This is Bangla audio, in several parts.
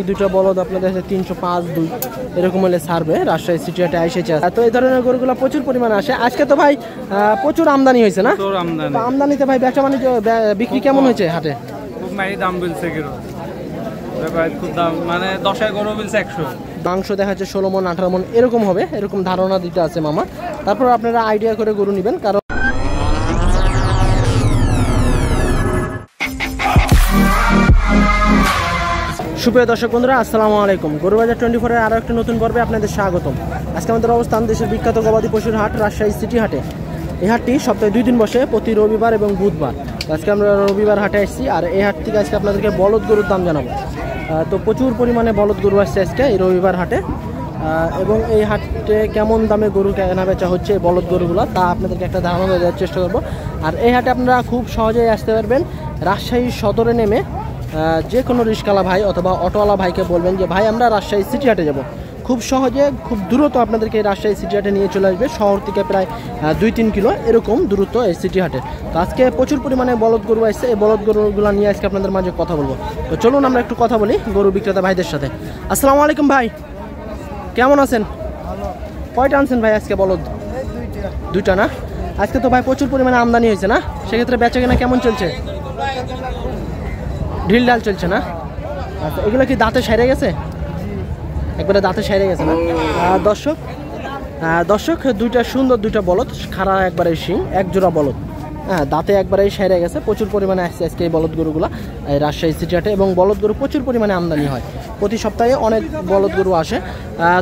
দুটো বলদ আপনাদের 305-2 এরকম হলে ছাড়বে রাজশাহী সিটি হাটে এসেছে। তো এই ধরনের গরুগুলো প্রচুর পরিমাণে আসে। আজকে তো ভাই প্রচুর আমদানি হয়েছে না? আমদানিতে ভাই ব্যবসা বাণিজ্য বিক্রি কেমন হয়েছে হাটে? খুব দাম বলছে খুব দাম, মানে 10 গরু বলছে 100। মাংস দেখা যাচ্ছে 16 মণ 18 মণ এরকম হবে, এরকম ধারণা দিতে আছে মামা। তারপর আপনারা আইডিয়া করে গরু নেবেন। কারণ সুপ্রিয় দর্শক বন্ধুরা, আসসালামু আলাইকুম। গরুবাজার 24-এর আরও একটা নতুন পর্বে আপনাদের স্বাগতম। আজকে আমাদের অবস্থান দেশের বিখ্যাত গবাদি পশুর হাট রাজশাহী সিটি হাটে। এই হাটটি সপ্তাহে 2 দিন বসে, প্রতি রবিবার এবং বুধবার। আজকে আমরা রবিবার হাটে আসছি, আর এই হাট থেকে আজকে আপনাদেরকে বলদ গরুর দাম জানাবো। তো প্রচুর পরিমাণে বলদ গরু আসছে আজকে এই রবিবার হাটে, এবং এই হাটে কেমন দামে গরু কেনা বেচা হচ্ছে বলদ গরুগুলো তা আপনাদেরকে একটা ধারণা দেওয়ার চেষ্টা করবো। আর এই হাটে আপনারা খুব সহজেই আসতে পারবেন। রাজশাহী সদরে নেমে যে কোনো রিক্সাওয়ালা ভাই অথবা অটোওয়ালা ভাইকে বলবেন যে ভাই আমরা রাজশাহী সিটি হাটে যাব, খুব সহজে খুব দ্রুত আপনাদেরকে এই রাজশাহী সিটি হাটে নিয়ে চলে আসবে। শহর থেকে প্রায় 2-3 কিলো এরকম দূরত্ব এই সিটি হাটে। তো আজকে প্রচুর পরিমাণে বলদ গরু আসছে, এই বলদ গরুগুলো নিয়ে আজকে আপনাদের মাঝে কথা বলবো। তো চলুন আমরা একটু কথা বলি গরু বিক্রেতা ভাইদের সাথে। আসসালামু আলাইকুম ভাই, কেমন আছেন? কয়টা আনছেন ভাই আজকে বলদ? দুইটা না? আজকে তো ভাই প্রচুর পরিমাণে আমদানি হয়েছে না, সেক্ষেত্রে বেচা কেনা কেমন চলছে? ঢিল ডাল চলছে না? আচ্ছা, এগুলো কি দাঁতে সেরে গেছে? একবারে দাঁতে সেরে গেছে না? দর্শক দুইটা সুন্দর দুইটা বলদ, খাড়া একবারে শিং, এক জোড়া বলদ, দাঁতে একবারে সেরে গেছে। প্রচুর পরিমাণে আসছে আজকে এই বলদ গরুগুলো এই রাজশাহী সিটি হাটে, এবং বলদ গরু প্রচুর পরিমাণে আমদানি হয়। প্রতি সপ্তাহে অনেক বলদ গরু আসে।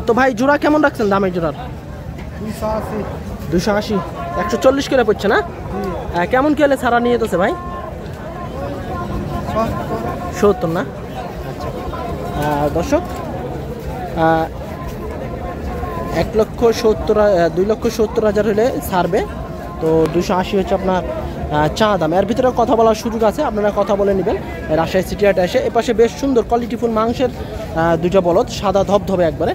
তো ভাই জোড়া কেমন রাখছেন দামের? জোড়ার 280, 140 করে পড়ছে না? কেমন কি হলে ছাড়া নিয়ে যেতেছে ভাই? 70 না? আচ্ছা দর্শক, 2,70,000 হলে ছাড়বে। তো 280 হচ্ছে আপনার চা দাম। এর ভিতরে কথা বলার সুযোগ আছে, আপনারা কথা বলে নেবেন রাজশাহী সিটি হাটে এসে। এপাশে বেশ সুন্দর কোয়ালিটিফুল মাংসের দুইটা বলদ, সাদা ধবধবে একবারে।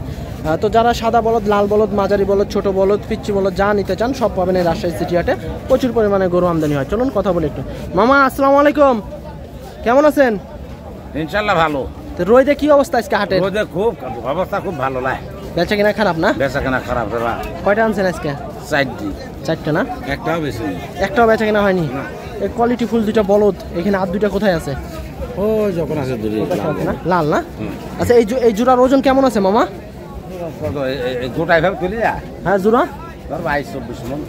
তো যারা সাদা বলদ, লাল বলদ, মাঝারি বলদ, ছোট বলদ, পিচ্চি বলদ যা নিতে চান সব পাবেন এই রাজশাহী সিটি হাটে। প্রচুর পরিমাণে গরু আমদানি হয়। চলুন কথা বলি একটু। মামা আসসালামু আলাইকুম, কেমন আছেন? ইনশাআল্লাহ ভালো। তো রোদে কি অবস্থা আজকে হাটে? রোদে খুব অবস্থা খুব ভালো লাগে। বেচা কিনা খারাপ না? বেচা কেনা খারাপ দাদা। কয়টা আনছেন আজকে? 4টা না? একটাও বেশি নেই। একটাও বেচা কিনা হয়নি? এই কোয়ালিটি ফুল দুইটা বলদ, এখানে আর দুইটা কোথায় আছে? ও যখন আছে দূরে লাল না? আচ্ছা এই জোড়ার ওজন কেমন আছে মামা? গোটাই ভাবে তুলি যা। হ্যাঁ জোড়া 22-24 মণ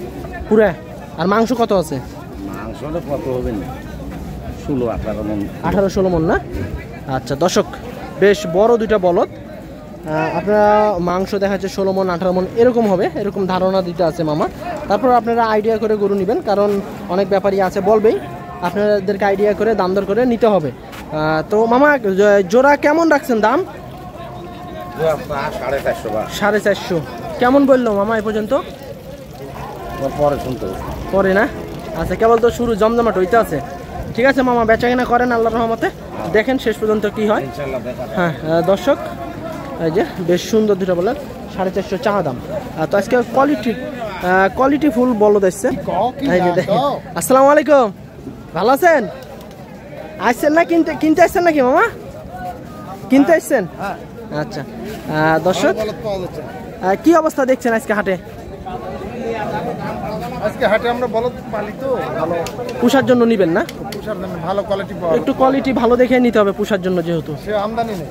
পুরা। আর মাংস কত আছে? মাংস কত হবে না, 16-18 মণ। 18-16 মণ না? আচ্ছা দর্শক, বেশ বড় দুইটা বলদ। আপনারা মাংস দেখা যাচ্ছে 16 মণ 18 মণ এরকম হবে, এরকম ধারণা দিতে আছে মামা। তারপর আপনারা আইডিয়া করে গরু নেবেন, কারণ অনেক ব্যাপারী আছে বলবেই, আপনাদেরকে আইডিয়া করে দাম দর করে নিতে হবে। তো মামা জোড়া কেমন রাখছেন দাম? 450 কেমন বললো মামা এ পর্যন্ত? পরে শুনতে পরে না? আচ্ছা কেবল তো শুরু, জমজমাট হইতে আছে। ঠিক আছে মামা, বেচা কিনা করেন আল্লাহর রহমতে, দেখেন শেষ পর্যন্ত কি হয়। হ্যাঁ দর্শক, এই যে বেশ সুন্দর দুটো বলদ, 450 চা দাম। তো আজকে কোয়ালিটি ফুল বলদ এসছে। আসসালামু আলাইকুম, ভালো আছেন? আসছেন না কিনতে আসছেন নাকি মামা? কিনতে আসছেন? আচ্ছা দর্শক, কি অবস্থা দেখছেন আজকে হাটে? আজকে হাটে আমরা বলদ পালি তো ভালো, পুষার জন্য নিবেন না? পুষার জন্য ভালো কোয়ালিটি পাওয়া, একটু কোয়ালিটি ভালো দেখে নিতে হবে পুষার জন্য, যেহেতু সে আমদানি নেই।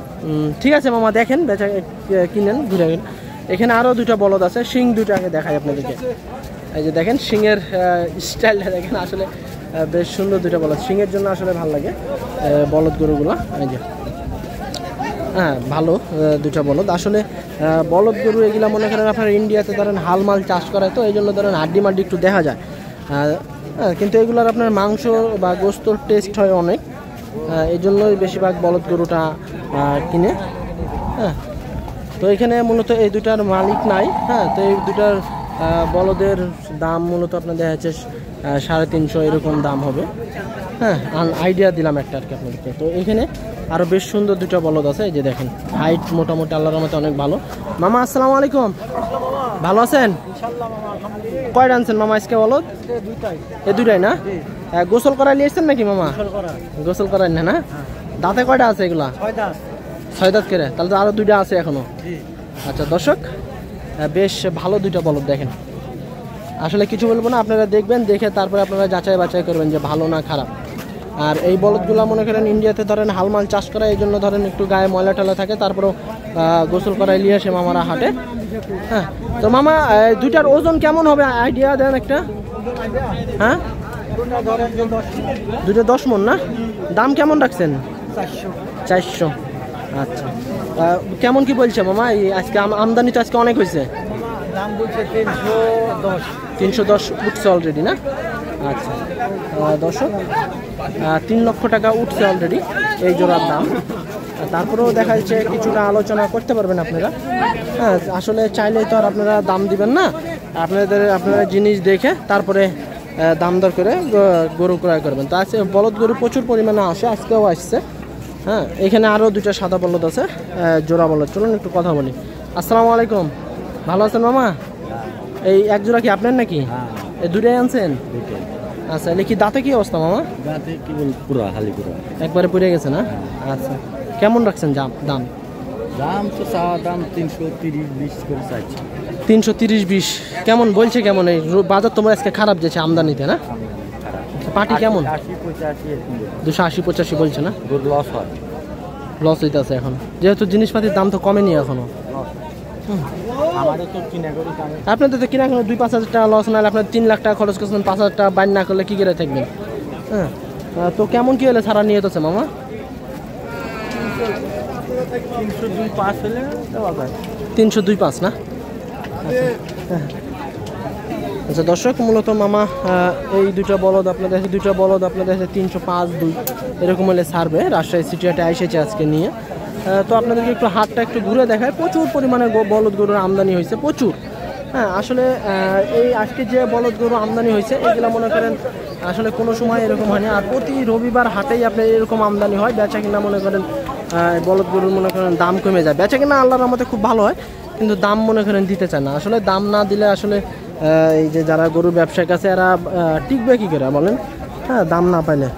ঠিক আছে মামা, দেখেন বেচা কিনেন ঘুরে। এখানে আরও দুইটা বলদ আছে, শিং দুইটা আগে দেখাই আপনাদেরকে। এই যে দেখেন শিংয়ের স্টাইলটা দেখেন, আসলে বেশ সুন্দর দুইটা বলদ। শিংয়ের জন্য আসলে ভালো লাগে বলদ গরুগুলো। এই যে হ্যাঁ ভালো দুটা বলদ। আসলে বলদ গরু এগুলো মনে করেন আপনার ইন্ডিয়াতে ধরেন হালমাল চাষ করায়, তো এই জন্য ধরেন হাড্ডি মাড্ডি একটু দেখা যায়, কিন্তু এগুলোর আপনার মাংস বা গোস্তর টেস্ট হয় অনেক, এই জন্যই বেশিরভাগ বলদ গরুটা কিনে। হ্যাঁ তো এখানে মূলত এই দুটার মালিক নাই। হ্যাঁ তো এই দুটার বলদের দাম মূলত আপনার দেখা যাচ্ছে 350 এরকম দাম হবে। হ্যাঁ আইডিয়া দিলাম একটা আর কি আপনাদেরকে। তো এখানে আরও বেশ সুন্দর দুটো বলদ আছে, এই যে দেখেন হাইট মোটামুটি আল্লাহর রহমতে অনেক ভালো। মামা আসসালামু আলাইকুম, ভালো আছেন? কয়টা আনছেন মামা আজকে বলদ? এই দুইটাই না? গোসল করাই নিয়ে এসছেন নাকি মামা? গোসল করাই না? দাঁতে কয়টা আছে এগুলা? 6 দাঁত করে, তাহলে তো আরো দুইটা আছে এখনো। আচ্ছা দর্শক, বেশ ভালো দুইটা বলদ দেখেন। আসলে কিছু বলবো না, আপনারা দেখবেন, দেখে তারপরে আপনারা যাচাই বাছাই করবেন যে ভালো না খারাপ। আর এই বলদগুলো মনে করেন ইন্ডিয়াতে ধরেন হালমাল চাষ করা, এই জন্য ধরেন একটু গায়ে ময়লা টয়লা থাকে, তারপরেও গোসল করাই নিয়ে আসে মামারা হাটে। হ্যাঁ, তো মামা দুইটার ওজন কেমন হবে আইডিয়া দেন একটা? হ্যাঁ, দুটো 10 মণ না? দাম কেমন রাখছেন? 400। আচ্ছা, কেমন কি বলছে মামা? এই আজকে আমদানি তো আজকে অনেক হয়েছে। দাম বলছে 310। 310 উঠছে অলরেডি না? আচ্ছা দর্শক, 3 লক্ষ টাকা উঠছে অলরেডি এই জোড়ার দাম। তারপরেও দেখা যাচ্ছে কিছুটা আলোচনা করতে পারবেন আপনারা। হ্যাঁ, আসলে চাইলেই তো আর আপনারা দাম দিবেন না, আপনারা জিনিস দেখে তারপরে দাম দর করে গরু ক্রয় করবেন। তো আজকে বলদ গরু প্রচুর পরিমাণে আসে, আজকেও আসছে। হ্যাঁ, এখানে আরও দুইটা সাদা বলদ আছে, জোড়া বলদ। চলুন একটু কথা বলি। আসসালামু আলাইকুম, ভালো আছেন মামা? এই এক জোড়া কি আপনার নাকি? এই দুটাই আনছেন? আচ্ছা, এলে কি দাঁতে কি অবস্থা মামা? দাঁতে কি বল, পুরা হালি পুরা একবারে পড়ে গেছে না? আচ্ছা, কেমন রাখছেন দাম? দাম তো চাওয়া দাম 330-20 করে চাইছে। 330-20 কেমন বলছে? কেমন এই বাজার তোমার আজকে খারাপ যাচ্ছে আমদানিতে না? পাটি কেমন? 80-85 280-85 বলছে না? গরু লস হয়, লস হইতেছে এখন, যেহেতু জিনিসপাতির দাম তো কমেনি এখনো। আমাদের তো কিনা গরু দাম। আপনাদের তো কিনা এখনো 2-5 হাজার টাকা লস, নাহলে আপনার 3 লাখ টাকা খরচ করছেন, 5 হাজার টাকা বাইন না করলে কি করে থাকবেন? হ্যাঁ, তো কেমন কি হলে ছাড়া নিয়ে যেতেছে মামা? 302-5 হলে দেওয়া যায়। 302-5 না? আচ্ছা দর্শক, মূলত মামা এই দুটো বলদ আপনাদের 305-2 এরকম হলে ছাড়বে। রাজশাহী সিটি হাটে এসেছে আজকে নিয়ে। তো আপনাদেরকে একটু হাটটা একটু ঘুরে দেখায়। প্রচুর পরিমাণে বলদ গরুর আমদানি হয়েছে, প্রচুর। হ্যাঁ, আসলে এই আজকে যে বলদ গরু আমদানি হয়েছে এগুলো মনে করেন আসলে কোনো সময় এরকম হয়নি। আর প্রতি রবিবার হাটেই আপনার এরকম আমদানি হয়। বেচা কিনা মনে করেন বলদ গরুর মনে করেন দাম কমে যায়। বেচা কিনা আল্লাহর রহমতে খুব ভালো হয়, কিন্তু দাম মনে করেন দিতে চায় না। আসলে দাম না দিলে আসলে এই যে যারা গরুর ব্যবসার কাছে এরা টিকবে কী করে বলেন? হ্যাঁ, দাম না পাইলে।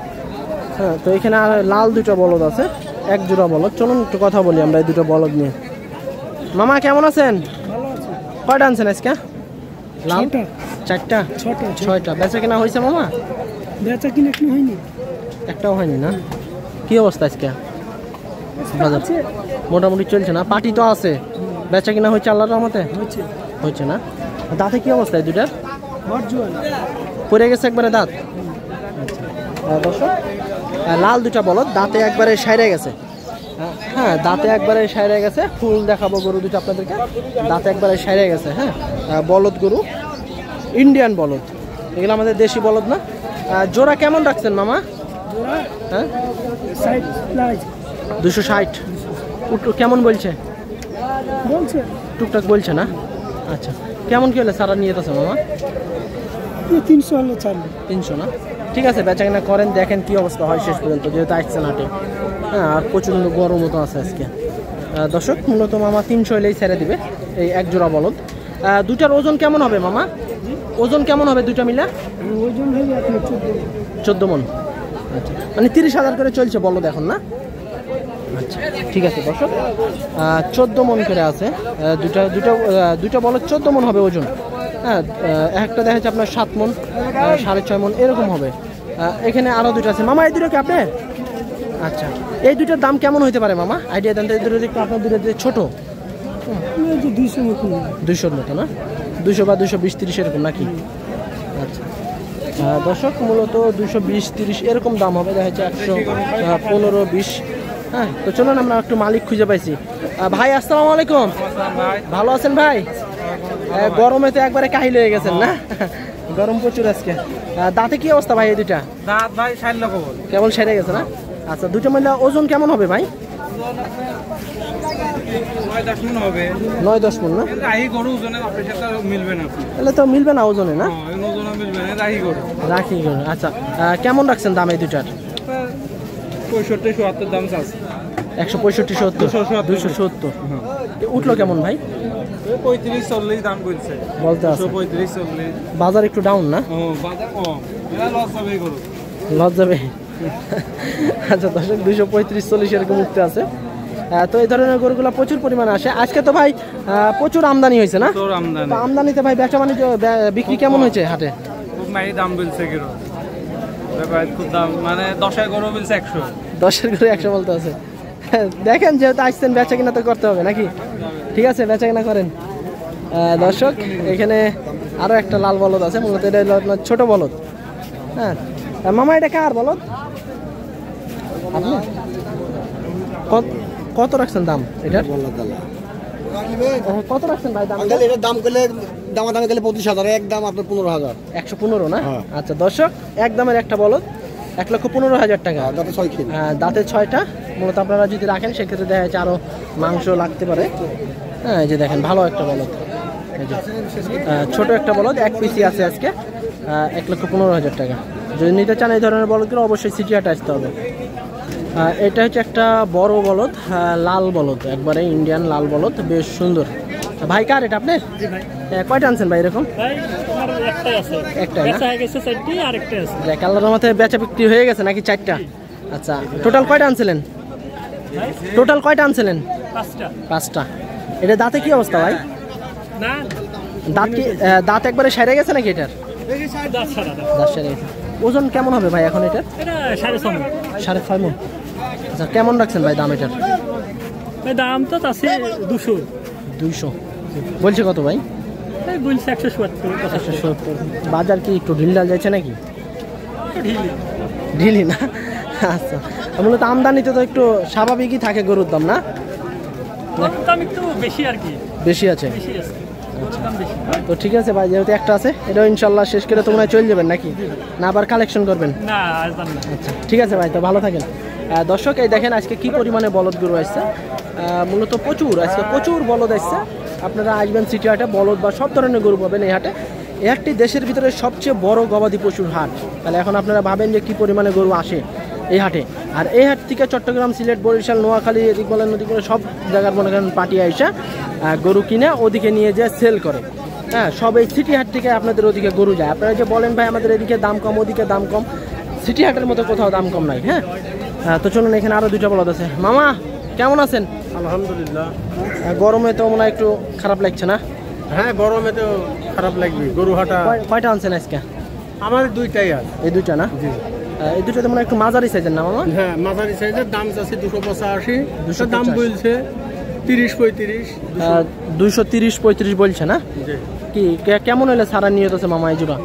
হ্যাঁ, তো এখানে আর লাল দুটো বলদ আছে, এক জোড়া বলদ। চলুন একটু কথা বলি আমরা এই দুটো বলদ নিয়ে। মামা কেমন আছেন? কয়টা আনছেন আজকে? লাল 4টা 6টা। বেচা কিনা হয়েছে মামা? বেচা কিনা কি হয়নি, একটাও হয়নি না? কি অবস্থা আজকে বাজার? মোটামুটি চলছে না? পাটি তো আছে, বেচা কিনা হয়েছে আল্লাহর রহমতে? হয়েছে না? দাঁতে কি অবস্থা এই দুটার? পড়ে গেছে একবারে দাঁত। দর্শক, লাল দুটা বলদ, দাঁতে একবারে সাইরে গেছে। হ্যাঁ, দাঁতে একবারে সাইরে গেছে। ফুল দেখাবো গরু দুটো আপনাদেরকে, দাঁতে একবারে সাইরে গেছে। হ্যাঁ, বলদ গরু, ইন্ডিয়ান বলদ, এগুলো আমাদের দেশি বলদ না। জোড়া কেমন রাখছেন মামা? হ্যাঁ, 260 কেমন বলছে? টুকটাক বলছে না? আচ্ছা, কেমন কি হলে সারা নিয়ে যেতেছে মামা? 300 হলে চালু। 300 না? ঠিক আছে, বেচা কিনা করেন, দেখেন কি অবস্থা হয় শেষ পর্যন্ত, যেহেতু আসছেন হাটে। হ্যাঁ, আর প্রচণ্ড গরম মতো আছে আজকে। দর্শক, মূলত মামা 300 হলেই ছেড়ে দিবে এই এক জোড়া বলদ। দুটার ওজন কেমন হবে মামা? ওজন কেমন হবে দুটা মিলা? ওজন হয়ে 14 মণ। আচ্ছা, মানে 30,000 করে চলছে বলদ এখন না? আচ্ছা, ঠিক আছে দর্শক, 14 মণ করে আছে। দুটা বলদ 14 মণ হবে ওজন। হ্যাঁ, একটা দেখা যাচ্ছে আপনার 7 মণ, 6.5 মণ এরকম হবে। এখানে আরও দুটো আছে মামা। এই দুটো কি আপনার? আচ্ছা, এই দুটোর দাম কেমন হতে পারে মামা? আইডিয়া দেন তো। এই দুটো একটু আপনার দুটো ছোট, 200 মতো না? 200 বা 220-30 এরকম নাকি? আচ্ছা দর্শক, মূলত 220-30 এরকম দাম হবে, দেখা যাচ্ছে 115-20। হ্যাঁ, তো চলুন আমরা একটু মালিক খুঁজে পাইছি। ভাই আসসালামু আলাইকুম, ভালো আছেন ভাই? গরমে তো একবারে কাহিল হয়ে গেছেন না? গরম প্রচুর আজকে। দাঁতে কি অবস্থা ভাই এই দুটা? দাঁত ভাই 60 লক্ষ কেবল সেরে গেছে না? আচ্ছা, দুটো মিলে ওজন কেমন হবে ভাই? 9-10 মণ হবে। 9-10 মণ না? রাহি গরু ওজনে আপনার সাথে মিলবে না। তাহলে তো মিলবে না ওজনে না? ওজনে মিলবে না, রাহি গরু। রাখি গরু। আচ্ছা, কেমন রাখছেন দাম এই দুটার? 65-70 দাম আছে। 165-70 270। উঠলো কেমন ভাই? 35-40 দাম বলছে বলতে আছে। 35-40 বাজার একটু ডাউন না? বাজার কম, এরা লস হবে গরু। লস যাবে। আচ্ছা দর্শক, 235-40 এরকম উঠতে আছে। তো এই ধরনের গরুগুলো প্রচুর পরিমাণে আসে। আজকে তো ভাই প্রচুর আমদানি হয়েছে না? তোর আমদানি তো আমদানিতে ভাই ব্যবসা বাণিজ্য বিক্রি কেমন হয়েছে হাটে? খুব মাই দাম বলছে কিরো, দেখো আজ খুব দাম, মানে 10 গরু বলছে 100। 10-এর করে 100 বলতে আছে। দেখেন যেহেতু আসছেন বেচা কিনা তো করতে হবে নাকি? ঠিক আছে, বেচা কিনা করেন। দর্শক এখানে আরো একটা লাল বলদ আছে, মূলত এটা হলো আপনার ছোট বলদ। হ্যাঁ মামা, এটা কার বলদ? আপনি কত রাখছেন দাম এটা? কত রাখছেন ভাই দাম? এটার দাম করলে দামাদামি করলে 25,000, এক দাম আপনার 15,000। 115 না? আচ্ছা দর্শক, এক দামের একটা বলদ 1,15,000 টাকা। দাঁতে 6 খেয়ে দাঁতে 6টা। মূলত আপনারা যদি রাখেন সেক্ষেত্রে দেখা যাচ্ছে আরো মাংস লাগতে পারে। হ্যাঁ এই যে দেখেন ভালো একটা বলদ, এই যে ছোট একটা বলদ, 1 পিসি আছে আজকে 1,15,000 টাকা। যদি নিতে চান এই ধরনের বলদগুলো অবশ্যই সিটি হাটে আসতে হবে। এটা হচ্ছে একটা বড় বলদ, লাল বলদ, একবারে ইন্ডিয়ান লাল বলদ, বেশ সুন্দর। ভাই কার এটা আপনি? কয়টা আনছেন ভাই এরকম? একটাই না? দেখ আল্লাহর রহমতে বেচা বিক্রি হয়ে গেছে নাকি 4টা? আচ্ছা, টোটাল কয়টা আনছিলেন? টোটাল কয়টা আনছিলেন? 5টা। এটা দাঁতে কি অবস্থা ভাই? দাঁত কি দাঁত একবারে সেরে গেছে নাকি এটার? দাঁত সেরে গেছে। ওজন কেমন হবে ভাই এখন এটার? 6.5 মণ। আচ্ছা, কেমন রাখছেন ভাই দাম এটার? দাম তো আছে 200 বলছে। কত ভাই? বলছে 170। 170। বাজার কি একটু ঢিল ঢাল যাচ্ছে নাকি? ঢিলি না? আচ্ছা, মূলত আমদানিতে তো একটু স্বাভাবিকই থাকে গরুর দাম না? দাম একটু বেশি আর কি, বেশি আছে। তো ঠিক আছে ভাই, যেহেতু একটা আছে এটাও ইনশাল্লাহ শেষ করে তোমরা চলে যাবেন নাকি না আবার কালেকশন করবেন? না, আচ্ছা ঠিক আছে ভাই, তো ভালো থাকেন। দর্শক এই দেখেন আজকে কি পরিমাণে বলদ গরু আসছে, মূলত প্রচুর, আজকে প্রচুর বলদ আসছে। আপনারা আসবেন সিটি হাটে, বলদ বা সব ধরনের গরু পাবেন এই হাটে। এই হাটটি দেশের ভিতরে সবচেয়ে বড় গবাদি পশুর হাট। তাহলে এখন আপনারা ভাবেন যে কি পরিমাণে গরু আসে এই হাটে। আর এই হাট থেকে চট্টগ্রাম, সিলেট, বরিশাল, নোয়াখালী, এদিক বলেন নদী করে সব জায়গার মনে করেন পার্টি আইসা গরু কিনে ওদিকে নিয়ে যেয়ে সেল করে। হ্যাঁ, সব এই সিটি হাট থেকে আপনাদের ওদিকে গরু যায়। আপনারা যে বলেন ভাই আমাদের এদিকে দাম কম, ওদিকে দাম কম, সিটি হাটের মতো কোথাও দাম কম নাই। হ্যাঁ, তো চলুন, এখানে আরো 2টা বলদ আছে। মামা কেমন আছেন? আলহামদুলিল্লাহ। গরমে তো মনে হয় একটু খারাপ লাগছে না? হ্যাঁ, গরমে তো খারাপ লাগবে। গরু হাটা কয়টা আনছেন আজকে? আমার 2টাই আছে। এই 2টা না? এই 2টাতে মনে হয় একটু মাঝারি সাইজের না মামা? হ্যাঁ, মাঝারি সাইজের। দাম আছে 285। দাম বলছে 30-35। 230-35 বলছে না? কি কেমন হলে সারা নিয়ে আছে মামা এই জোড়া?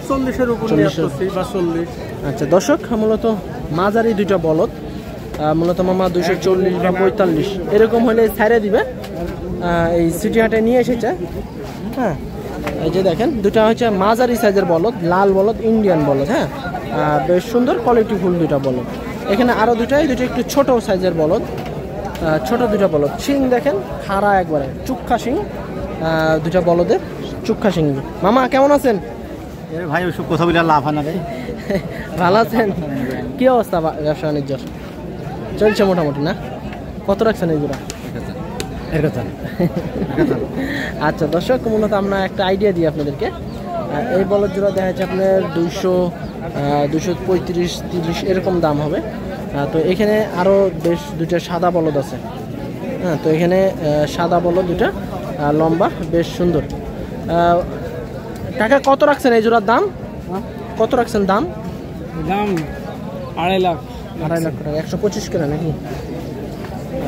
40-এর উপর নিয়ে আসছি বা 40। আচ্ছা দর্শক, মূলত মাঝারি 2টা বলদ, মূলত মামা 240 বা 45 এরকম হলে ছাড়ে দিবে। এই সিটি হাটে নিয়ে এসেছে। হ্যাঁ, এই যে দেখেন 2টা হচ্ছে মাঝারি সাইজের বলদ, লাল বলদ, ইন্ডিয়ান বলদ। হ্যাঁ, বেশ সুন্দর কোয়ালিটি ফুল 2টা বলদ। এখানে আরো 2টা একটু ছোট সাইজের বলদ, ছোট 2টা বলদ। শিং দেখেন খাড়া একবারে, চুক্ষা শিং, 2টা বলদের চুক্ষা শিং। মামা কেমন আছেন? ভাই ওইসব কথা বলে লাভ হয় না রে। ভালো আছেন? কি অবস্থা ব্যবসা বাণিজ্যর? চলছে মোটামুটি না? কত রাখছেন এই জোড়া? আচ্ছা দর্শক, মূলত আমরা একটা আইডিয়া দিই আপনাদেরকে। এই বলদ জোড়া দেখা যাচ্ছে আপনার 235-30 এরকম দাম হবে। তো এখানে আরও বেশ 2টা সাদা বলদ আছে। হ্যাঁ, তো এখানে সাদা বলদ 2টা, লম্বা, বেশ সুন্দর। টাকা কত রাখছেন এই জোড়ার দাম? কত রাখছেন দাম? দাম 2.5 লাখ। 2.5 লক্ষ টাকা, 125 করে নাকি?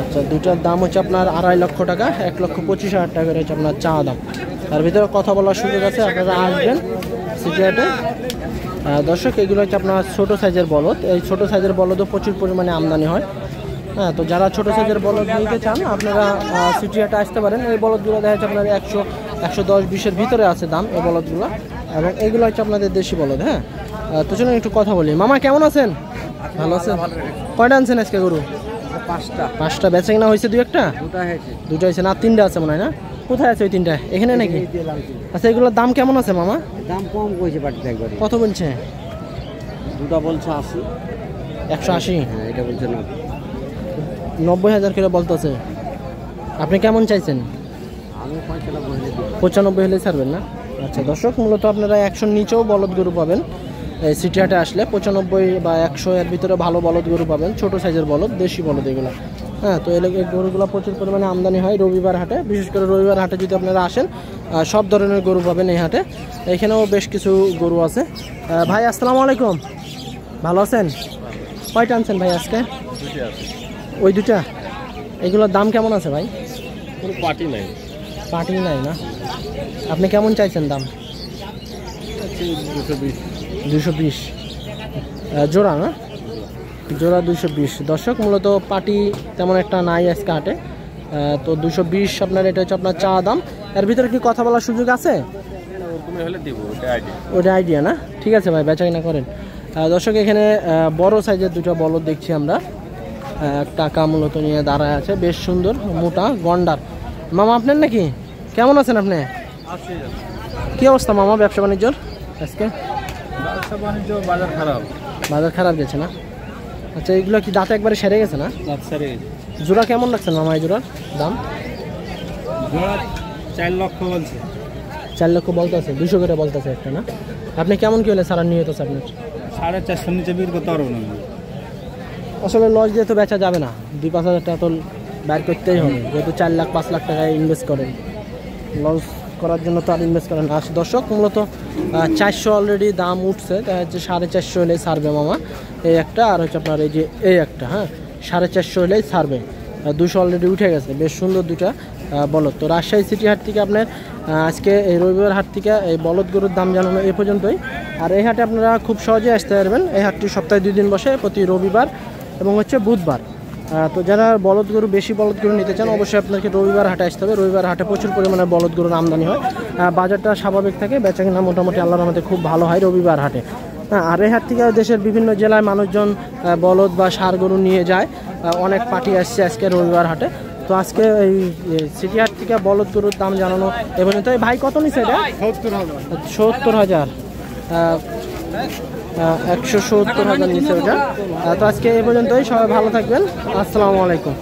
আচ্ছা, 2টার দাম হচ্ছে আপনার 2.5 লক্ষ টাকা, 1,25,000 টাকা হচ্ছে আপনার চা দাম। তার ভিতরে কথা বলার সুযোগ আছে, আপনারা আসবেন সিটি হাটে। দর্শক, এগুলো হচ্ছে আপনার ছোট সাইজের বলদ। এই ছোট সাইজের বলদও প্রচুর পরিমাণে আমদানি হয়। হ্যাঁ, তো যারা ছোট সাইজের বলদ নিতে চান আপনারা সিটি হাটে আসতে পারেন। এই বলদগুলো দেখা যাচ্ছে আপনার 110-20-এর ভিতরে আছে দাম এই বলদগুলো, এবং এগুলো হচ্ছে আপনাদের দেশি বলদ। হ্যাঁ, তো চলুন একটু কথা বলি। মামা কেমন আছেন? ভালো আছেন? কয়টা আনছেন আজকে গরু? 5টা। বেচা কিনা হয়েছে 2-1টা? 2টা হয়েছে না? 3টা আছে মনে হয় না? কোথায় আছে ওই 3টা? এখানে নাকি? আচ্ছা, এগুলোর দাম কেমন আছে মামা? দাম কম কইছে পাটিতে একবার। কত বলছে? 2টা বলছে 80। 180? হ্যাঁ, এটা বলছে 90,000 করে বলতেছে। আপনি কেমন চাইছেন? আমি 95 হলে ছাড়বেন না? আচ্ছা দর্শক, মূলত আপনারা 100-র নিচেও বলদ গরু পাবেন এই সিটি হাটে আসলে। 95 বা 100 এর ভিতরে ভালো বলদ গরু পাবেন, ছোট সাইজের বলদ, দেশি বলদ এগুলো। হ্যাঁ, তো এই গরুগুলো প্রচুর পরিমাণে আমদানি হয় রবিবার হাটে। বিশেষ করে রবিবার হাটে যদি আপনারা আসেন সব ধরনের গরু পাবেন এই হাটে। এখানেও বেশ কিছু গরু আছে। ভাই আসসালামু আলাইকুম, ভালো আছেন? কয়টা আনছেন ভাই আজকে? ওই দুটা। এগুলোর দাম কেমন আছে ভাই? কোনো পার্টি নাই, পার্টি নাই না? আপনি কেমন চাইছেন দাম? 220 জোড়া না? জোড়া 220। দর্শক মূলত পার্টি তেমন একটা নাই আজকে হাটে, তো 220 আপনার, এটা হচ্ছে আপনার চা দাম। এর ভিতরে কি কথা বলার সুযোগ আছে? ওটা আইডিয়া না? ঠিক আছে ভাই, বেচা কিনা করেন। দর্শক এখানে বড় সাইজের দুটো বলদ দেখছি আমরা। টাকা মূলত নিয়ে দাঁড়ায় আছে, বেশ সুন্দর মোটা গন্ডার। মামা আপনার নাকি? কেমন আছেন আপনি? কি অবস্থা মামা ব্যবসা বাণিজ্যর আজকে? ব্যবসা বাণিজ্য বাজার খারাপ, বাজার খারাপ গেছে না? আচ্ছা, এগুলো কি দাঁতে একবারে সেরে গেছে না? জোড়া কেমন লাগছে মামা এই জোড়ার দাম? 4 লক্ষ বলছে। 4 লক্ষ বলতে আছে, 200 করে বলতে আছে একটা না? আপনি কেমন কি হলে সারা নিয়ত আছে আপনার? 450 নিচে বিক্রি করতে পারবো না। আসলে লস দিয়ে তো বেচা যাবে না, 2-5 হাজার টাকা তো বের করতেই হবে, যেহেতু 4 লাখ 5 লাখ টাকায় ইনভেস্ট করেন। লস করার জন্য তো আর ইনভেস্ট করেন না। দর্শক মূলত 400 অলরেডি দাম উঠছে, তাই হচ্ছে 450 হলেই ছাড়বে মামা এই একটা, আর হচ্ছে আপনার এই যে এই একটা, হ্যাঁ 450 হলেই ছাড়বে। 200 অলরেডি উঠে গেছে, বেশ সুন্দর দুটা বলদ। তো রাজশাহী সিটি হাট থেকে আপনার আজকে এই রবিবার হাট থেকে এই বলদ গরুর দাম জানানো এ পর্যন্তই। আর এই হাটে আপনারা খুব সহজে আসতে পারবেন। এই হাটটি সপ্তাহে 2 দিন বসে, প্রতি রবিবার এবং হচ্ছে বুধবার। তো যারা বলদ গরু, বেশি বলদ গরু নিতে চান অবশ্যই আপনাকে রবিবার হাটে আসতে হবে। রবিবার হাটে প্রচুর পরিমাণে বলদ গরুর আমদানি হয়, বাজারটা স্বাভাবিক থাকে, বেচাকেনা মোটামুটি আল্লাহর রহমতে খুব ভালো হয় রবিবার হাটে। আর এই হাট থেকে দেশের বিভিন্ন জেলায় মানুষজন বলদ বা ষাঁড় গরু নিয়ে যায়। অনেক পার্টি আসছে আজকে রবিবার হাটে। তো আজকে এই সিটি হাট থেকে বলদ গরুর দাম জানানো এ পর্যন্ত। ভাই কত নিচ্ছে এটা? 70,000। 170,000 নিচে ওটা। তো আজকে এই পর্যন্তই, সবাই ভালো থাকবেন, আসসালামু আলাইকুম।